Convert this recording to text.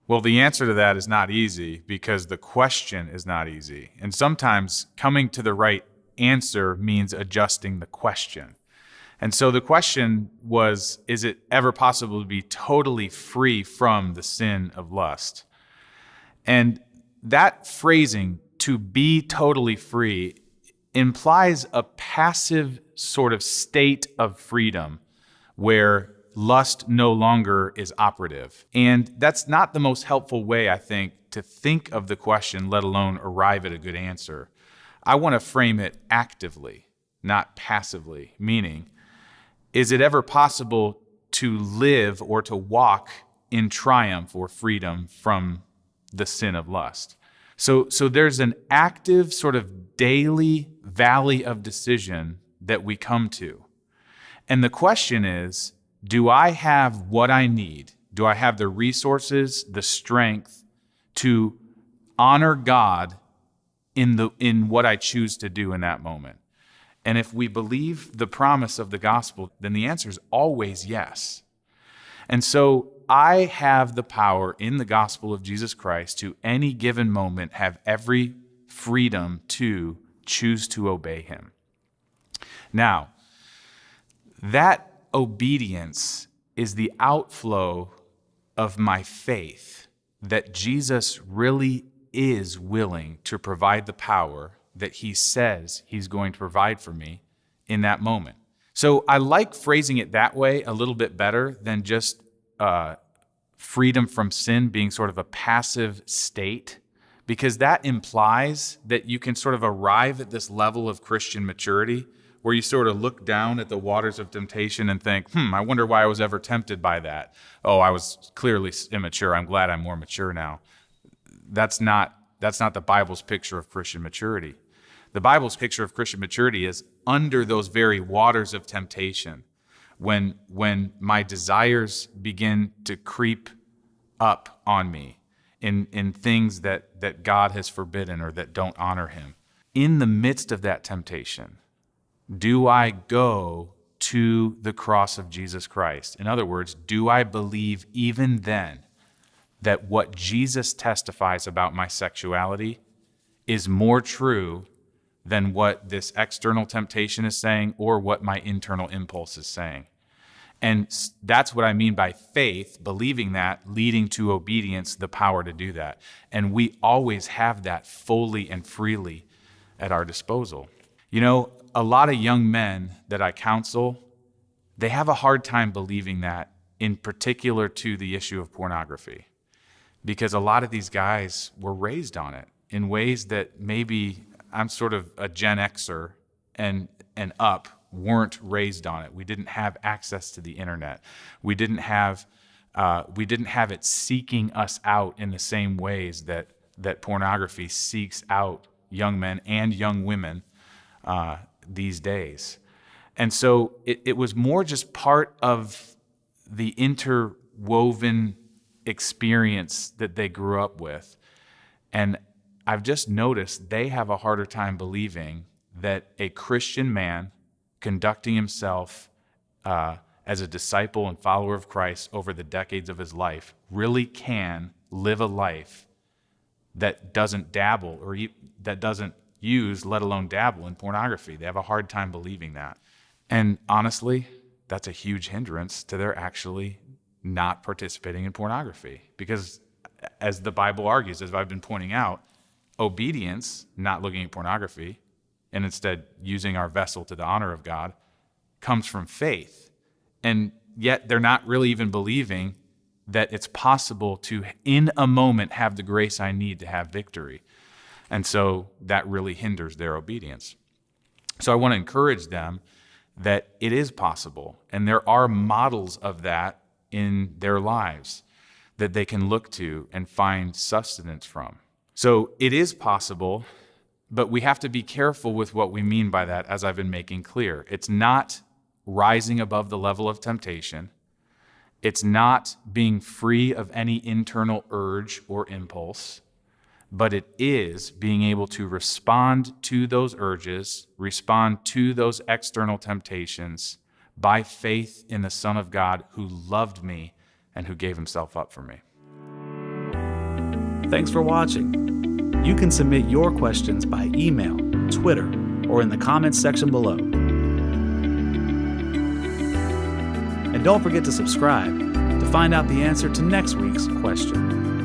Well, the answer to that is not easy because the question is not easy. And sometimes coming to the right answer means adjusting the question. And so the question was, is it ever possible to be totally free from the sin of lust? And that phrasing, to be totally free, implies a passive sort of state of freedom where lust no longer is operative. And that's not the most helpful way, I think, to think of the question, let alone arrive at a good answer. I want to frame it actively, not passively, meaning, is it ever possible to live or to walk in triumph or freedom from the sin of lust? So there's an active sort of daily valley of decision that we come to. And the question is, do I have what I need? Do I have the resources, the strength to honor God in what I choose to do in that moment? And if we believe the promise of the gospel, then the answer is always yes. And so I have the power in the gospel of Jesus Christ to any given moment have every freedom to choose to obey him. Now, that obedience is the outflow of my faith that Jesus really is willing to provide the power that he says he's going to provide for me in that moment. So I like phrasing it that way a little bit better than just freedom from sin being sort of a passive state, because that implies that you can sort of arrive at this level of Christian maturity where you sort of look down at the waters of temptation and think, I wonder why I was ever tempted by that. Oh, I was clearly immature. I'm glad I'm more mature now. That's not the Bible's picture of Christian maturity. The Bible's picture of Christian maturity is under those very waters of temptation, when my desires begin to creep up on me in things that God has forbidden or that don't honor him. In the midst of that temptation, do I go to the cross of Jesus Christ? In other words, do I believe even then that what Jesus testifies about my sexuality is more true than what this external temptation is saying or what my internal impulse is saying? And that's what I mean by faith, believing that, leading to obedience, the power to do that. And we always have that fully and freely at our disposal. You know, a lot of young men that I counsel, they have a hard time believing that, in particular to the issue of pornography, because a lot of these guys were raised on it in ways that maybe I'm sort of a Gen Xer and up weren't raised on it. We didn't have access to the internet. We didn't have it seeking us out in the same ways that pornography seeks out young men and young women these days. And so it was more just part of the interwoven experience that they grew up with. And I've just noticed they have a harder time believing that a Christian man conducting himself as a disciple and follower of Christ over the decades of his life really can live a life that doesn't dabble or that doesn't use, let alone dabble in pornography. They have a hard time believing that. And honestly, that's a huge hindrance to their actually not participating in pornography. Because as the Bible argues, as I've been pointing out, obedience, not looking at pornography, and instead using our vessel to the honor of God, comes from faith. And yet they're not really even believing that it's possible to, in a moment, have the grace I need to have victory. And so that really hinders their obedience. So I want to encourage them that it is possible, and there are models of that in their lives that they can look to and find sustenance from. So it is possible, but we have to be careful with what we mean by that, as I've been making clear. It's not rising above the level of temptation. It's not being free of any internal urge or impulse, but it is being able to respond to those urges, respond to those external temptations by faith in the Son of God who loved me and who gave himself up for me. Thanks for watching. You can submit your questions by email, Twitter, or in the comments section below. And don't forget to subscribe to find out the answer to next week's question.